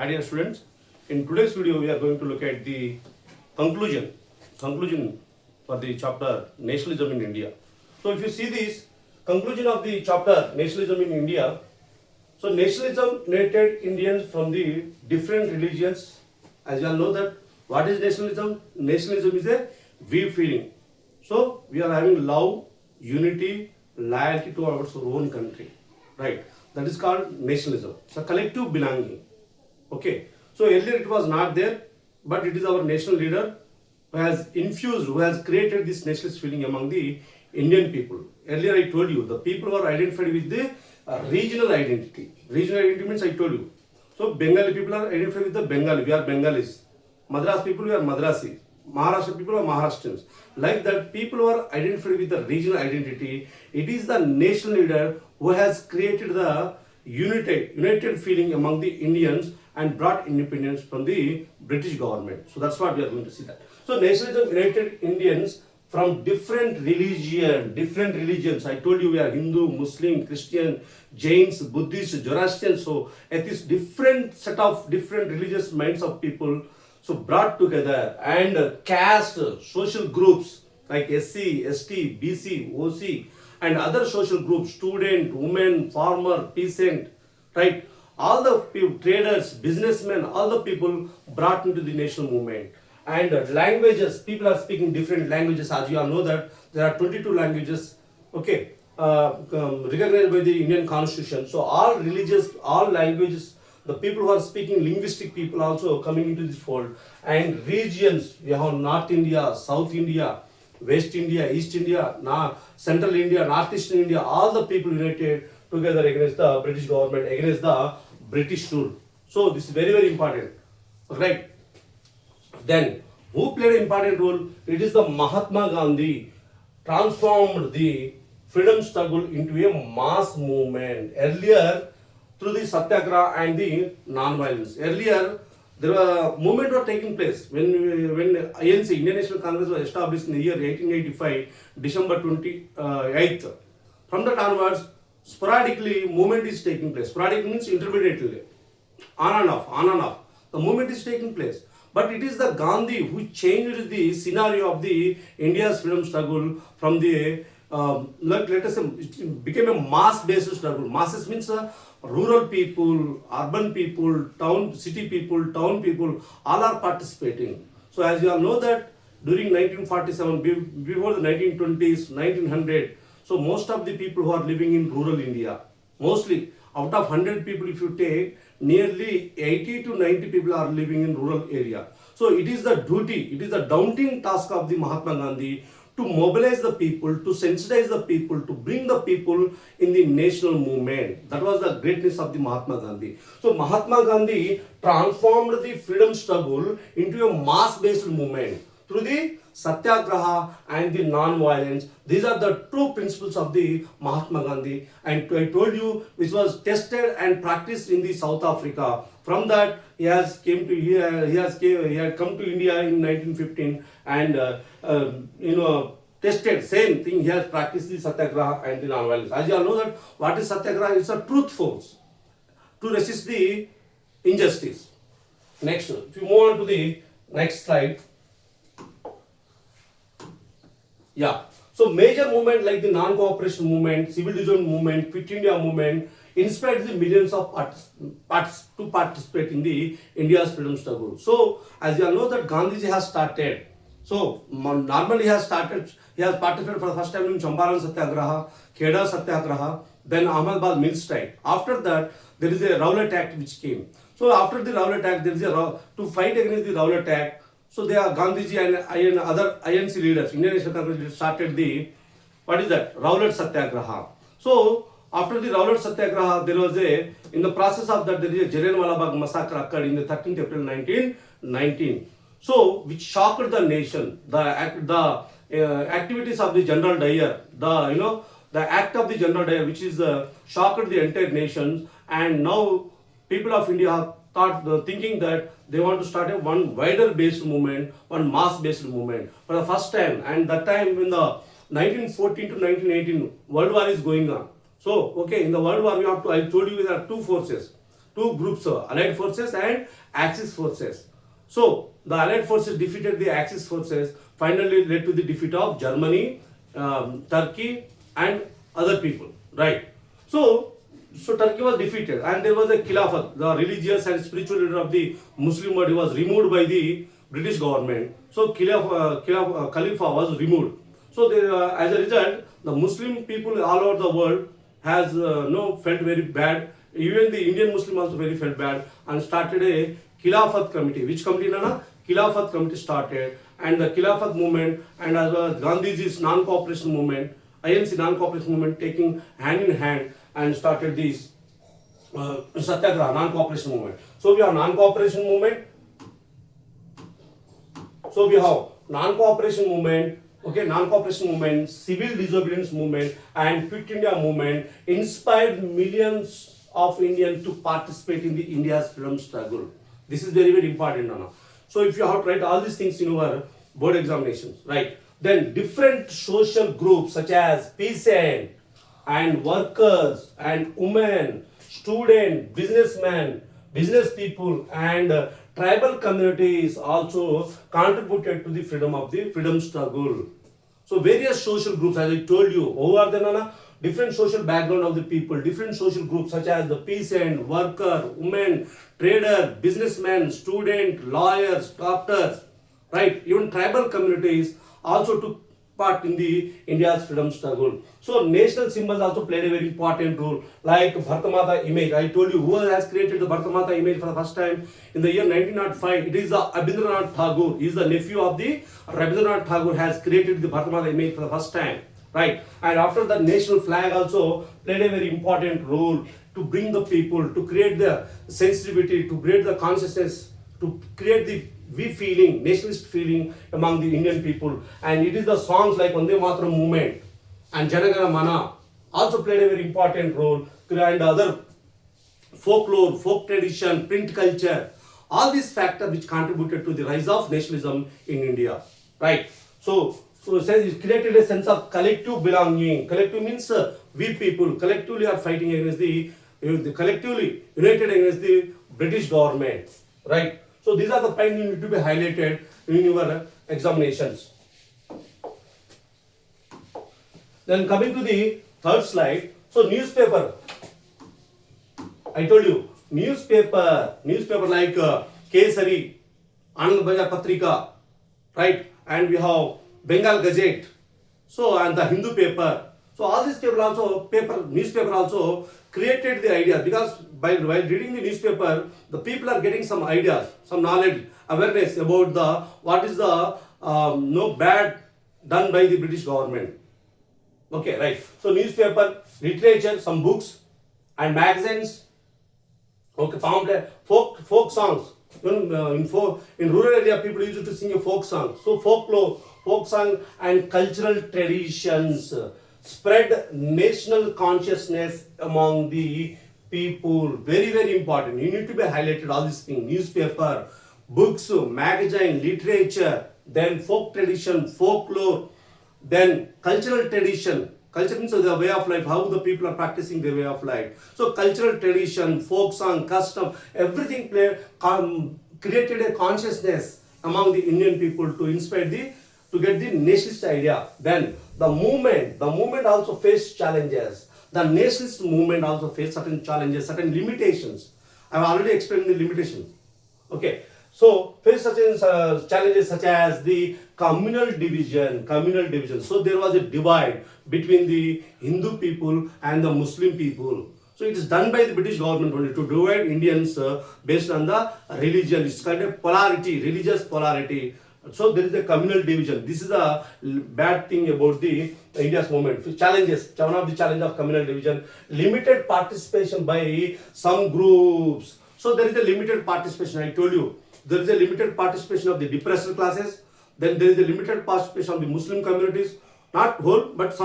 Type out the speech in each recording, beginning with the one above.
Hi dear students, in today's video we are going to look at the conclusion for the chapter Nationalism in India. So if you see this conclusion of the chapter Nationalism in India, so nationalism united Indians from the different religions. As you all know that what is nationalism? Nationalism is a we feeling. So we are having love, unity, loyalty to our own country, right? That is called nationalism. It's a collective belonging. Okay, so earlier it was not there, but it is our national leader who has infused, who has created this nationalist feeling among the Indian people. Earlier I told you, the people were identified with the regional identity. Regional identity means I told you. So Bengali people are identified with the Bengali, we are Bengalis. Madras people, we are Madrasi. Maharashtra people are Maharashtrians. Like that, people who are identified with the regional identity, it is the national leader who has created the united feeling among the Indians and brought independence from the British government. So that's what we are going to see that. So nationalism united Indians from different religions. I told you we are Hindu, Muslim, Christian, Jains, Buddhist, Zoroastrian. So at this different set of different religious minds of people, so brought together and caste, social groups like SC, ST, BC, OC and other social groups, student, women, farmer, peasant, right? All the people, traders, businessmen, all the people brought into the national movement. And languages, people are speaking different languages. As you all know that there are 22 languages, okay, recognized by the Indian Constitution. So all religious, all languages, the people who are speaking linguistic people also coming into this fold. And regions, we have North India, South India, West India, East India, Central India, Northeastern India, all the people united together against the British government, against the British rule. So this is very, very important, right? Then, who played an important role? It is the Mahatma Gandhi transformed the freedom struggle into a mass movement. Earlier, through the Satyagraha and the non-violence. Earlier, there were movement were taking place when INC, Indian National Congress, was established in the year 1885, December 28th. From that onwards, sporadically movement is taking place. Sporadic means intermittently, on and off. The movement is taking place. But it is the Gandhi who changed the scenario of the India's freedom struggle from the let us say it became a mass-based struggle. Masses means rural people, urban people, city people, town people, all are participating. So as you all know that during 1947, before the 1920s, 1900, so most of the people who are living in rural India, mostly out of 100 people if you take, nearly 80 to 90 people are living in rural area. So it is the duty, it is the daunting task of the Mahatma Gandhi to mobilize the people, to sensitize the people, to bring the people in the national movement. That was the greatness of the Mahatma Gandhi. So Mahatma Gandhi transformed the freedom struggle into a mass-based movement through the Satyagraha and the non-violence. These are the true principles of the Mahatma Gandhi. And I told you, which was tested and practiced in the South Africa. From that, he had come to India in 1915 and tested same thing. He has practiced the Satyagraha and the non-violence. As you all know that what is Satyagraha? It's a truth force to resist the injustice. Next, if you move on to the next slide. Yeah. So major movement like the non-cooperation movement, civil disobedience movement, Quit India movement inspired the millions of to participate in the India's freedom struggle. So as you all know that Gandhiji has started. So normally he has participated for the first time in Champaran Satyagraha, Kheda Satyagraha, then Ahmedabad Mill Strike. After that, there is a Rowlatt Act which came. So after the Rowlatt Act, there is to fight against the Rowlatt Act. So they are Gandhiji and other INC leaders, Indian National Congress leaders started the, what is that? Rowlatt Satyagraha. So after the Rowlatt Satyagraha, there was in the process of that, there is a Jallianwala Bagh massacre occurred in the 13th April 1919. So which shocked the nation. The activities of the General Dyer, the act of the General Dyer, which is shocked the entire nation. And now people of India have thinking that they want to start one wider based movement, one mass based movement for the first time. And that time when the 1914 to 1918 World War is going on. So, okay, in the World War, I told you there are two forces. two groups, Allied forces and Axis forces. So the Allied forces defeated the Axis forces, finally led to the defeat of Germany, Turkey, and other people, right? So Turkey was defeated, and there was a Khilafat, the religious and spiritual leader of the Muslim world was removed by the British government. So Khalifa was removed. So as a result, the Muslim people all over the world has felt very bad. Even the Indian Muslim also very felt bad and started a Khilafat committee. Which committee, Nana? Khilafat committee started, and the Khilafat movement and as well as Gandhiji's non-cooperation movement, INC non-cooperation movement taking hand in hand and started this Satyagraha non-cooperation movement. So we have non-cooperation movement. So we have non-cooperation movement, okay, non-cooperation movement, civil disobedience movement, and Quit India movement inspired millions of Indians to participate in the India's freedom struggle. This is very, very important, Nana. So if you have to write all these things in your board examinations, right? Then different social groups such as peasant and workers and women, student, businessmen, business people, and tribal communities also contributed to the freedom struggle. So various social groups, as I told you, who are the Nana? Different social background of the people, different social groups such as the peasant, worker, women, trader, businessmen, student, lawyers, doctors, right? Even tribal communities also took part in the India's freedom struggle. So national symbols also played a very important role, like Bharata Mata image. I told you who has created the Bharata Mata image for the first time in the year 1905. It is the Rabindranath Tagore. He is the nephew of the Rabindranath Tagore, has created the Bharata Mata image for the first time, right? And after the national flag also played a very important role to bring the people, to create the sensitivity, to create the consciousness, to create the feeling, nationalist feeling among the Indian people. And it is the songs like Vande Mataram movement and Janagana Mana also played a very important role, and other folklore, folk tradition, print culture, all these factors which contributed to the rise of nationalism in India, right? So it says it created a sense of collective belonging. Collective means we people collectively are fighting against the collectively united against the British government, right? So these are the points you need to be highlighted in your examinations. Then coming to the third slide. So newspaper. I told you newspaper like Kesari, Anand Bajar Patrika, right? And we have Bengal Gazette. So and the Hindu paper. So all these newspaper also created the idea, because while reading the newspaper, the people are getting some ideas, some knowledge, awareness about what is the bad done by the British government. Okay, right. So newspaper, literature, some books and magazines. Okay, pamphlet, folk songs. In rural area, people used to sing a folk song. So folklore, folk song and cultural traditions spread national consciousness among the people. Very, very important. You need to be highlighted all these things. Newspaper, books, magazine, literature, then folk tradition, folklore, then cultural tradition. Culture means the way of life, how the people are practicing their way of life. So cultural tradition, folk song, custom, everything created a consciousness among the Indian people to inspire to get the nationalist idea. Then the movement also faced challenges. The nationalist movement also faced certain challenges, certain limitations. I have already explained the limitations. Okay, so faced certain challenges such as the communal division. So there was a divide between the Hindu people and the Muslim people. So it is done by the British government only to divide Indians based on the religion. It's kind of polarity, religious polarity. So there is a communal division. This is a bad thing about the India's movement. Challenges. One of the challenge of communal division. Limited participation by some groups. So there is a limited participation. I told you there is a limited participation of the depressed classes. Then there is a limited participation of the Muslim communities. Not whole, but in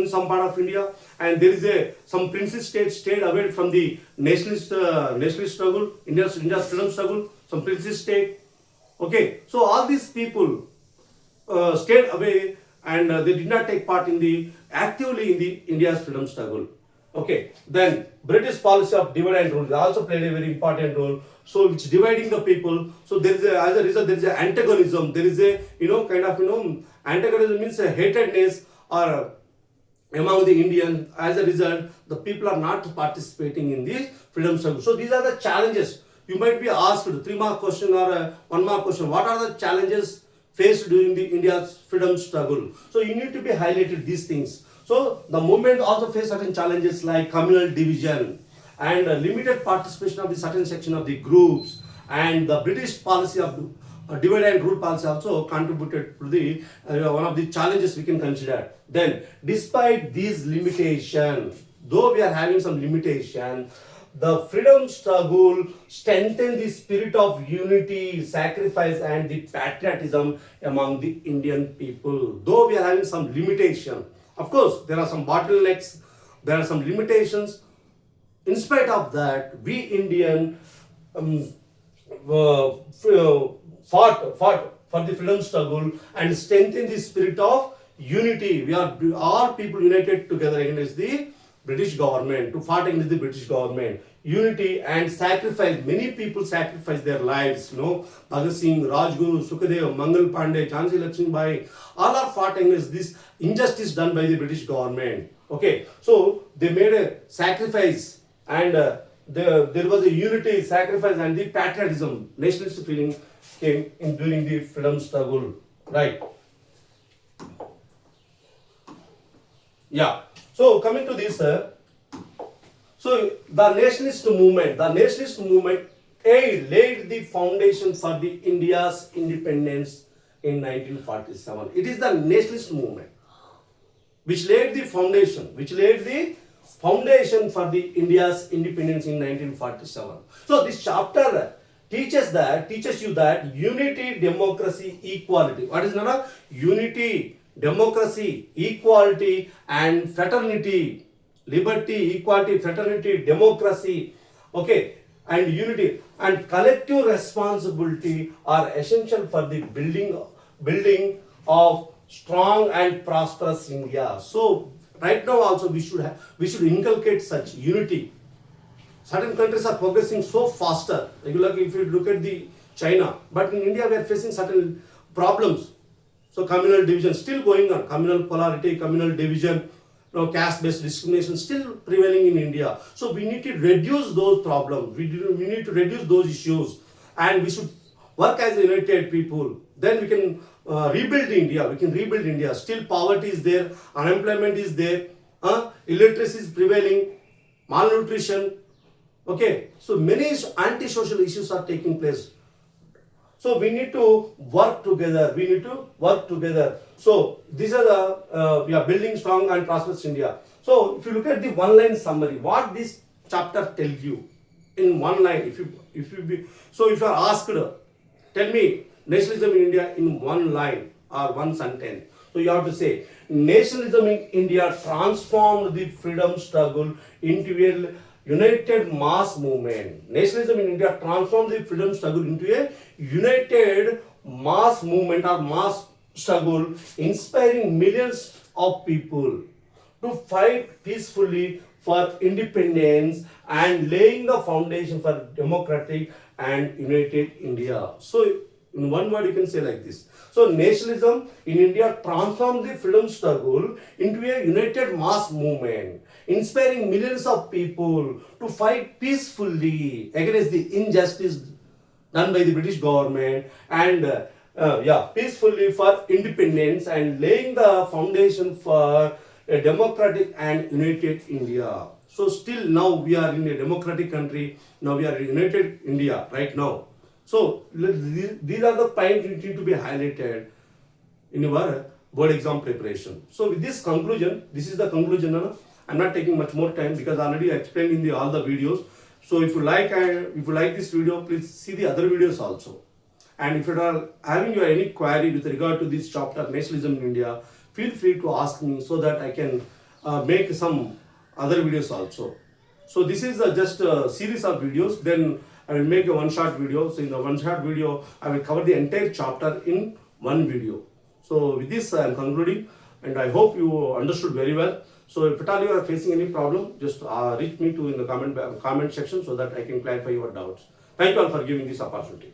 some part of India, and there is some princely states stayed away from the nationalist struggle, India's freedom struggle. Some princely state. Okay, so all these people stayed away, and they did not take part actively in the India's freedom struggle. Okay, then British policy of divide and rule they also played a very important role. So it's dividing the people. So there is a, as a result there is a antagonism. There is a kind of antagonism means a hatredness or among the Indians. As a result, the people are not participating in the freedom struggle. So these are the challenges. You might be asked 3-mark question or a 1-mark question. What are the challenges faced during the India's freedom struggle? So you need to be highlighted these things. So the movement also faced certain challenges like communal division and limited participation of the certain section of the groups, and the British policy of divide and rule policy also contributed to the one of the challenges we can consider. Then despite these limitations, though we are having some limitation, the freedom struggle strengthened the spirit of unity, sacrifice and the patriotism among the Indian people. Though we are having some limitation, of course there are some bottlenecks, there are some limitations. In spite of that, we Indian fought for the freedom struggle and strengthened the spirit of unity. We are all people united together against the British government, to fight against the British government. Unity and sacrifice. Many people sacrificed their lives. Bhagat Singh, Rajguru, Sukhdev, Mangal Pandey, Jhansi Lakshmibai, all are fought against this injustice done by the British government. Okay, so they made a sacrifice, and there was a unity, sacrifice, and the patriotism, nationalist feeling came in during the freedom struggle. Right? Yeah. So coming to this, so the nationalist movement laid the foundation for the India's independence in 1947. It is the nationalist movement which laid the foundation, for the India's independence in 1947. So this chapter teaches you that unity, democracy, equality. What is that? Unity, democracy, equality, and fraternity. Liberty, equality, fraternity, democracy, okay, and unity and collective responsibility are essential for the building of strong and prosperous India. So right now also we should inculcate such unity. Certain countries are progressing so faster. Like if you look at the China, but in India we are facing certain problems. So communal division still going on, communal polarity, communal division, caste-based discrimination still prevailing in India. So we need to reduce those problems. We need to reduce those issues, and we should work as a united people. Then we can rebuild India. We can rebuild India. Still poverty is there, unemployment is there, illiteracy is prevailing, malnutrition. Okay, so many anti-social issues are taking place. So we need to work together. So these are the we are building strong and prosperous India. So if you look at the one-line summary, what this chapter tells you in one line, if you are asked, tell me nationalism in India in one line or one sentence. So you have to say nationalism in India transformed the freedom struggle into a united mass movement. Nationalism in India transformed the freedom struggle into a united mass movement or mass struggle, inspiring millions of people to fight peacefully for independence and laying the foundation for democratic and united India. So in one word you can say like this. So nationalism in India transformed the freedom struggle into a united mass movement, inspiring millions of people to fight peacefully against the injustice done by the British government and peacefully for independence and laying the foundation for a democratic and united India. So still now we are in a democratic country. Now we are in united India right now. So these are the points which need to be highlighted in your board exam preparation. So with this conclusion, this is the conclusion. I'm not taking much more time because I already explained in all the videos. So if you like this video, please see the other videos also. And if you are having any query with regard to this chapter, Nationalism in India, feel free to ask me so that I can make some other videos also. So this is just a series of videos. Then I will make a one shot video. So in the one shot video, I will cover the entire chapter in one video. So with this I am concluding, and I hope you understood very well. So if at all you are facing any problem, just reach me to in the comment section so that I can clarify your doubts. Thank you all for giving this opportunity.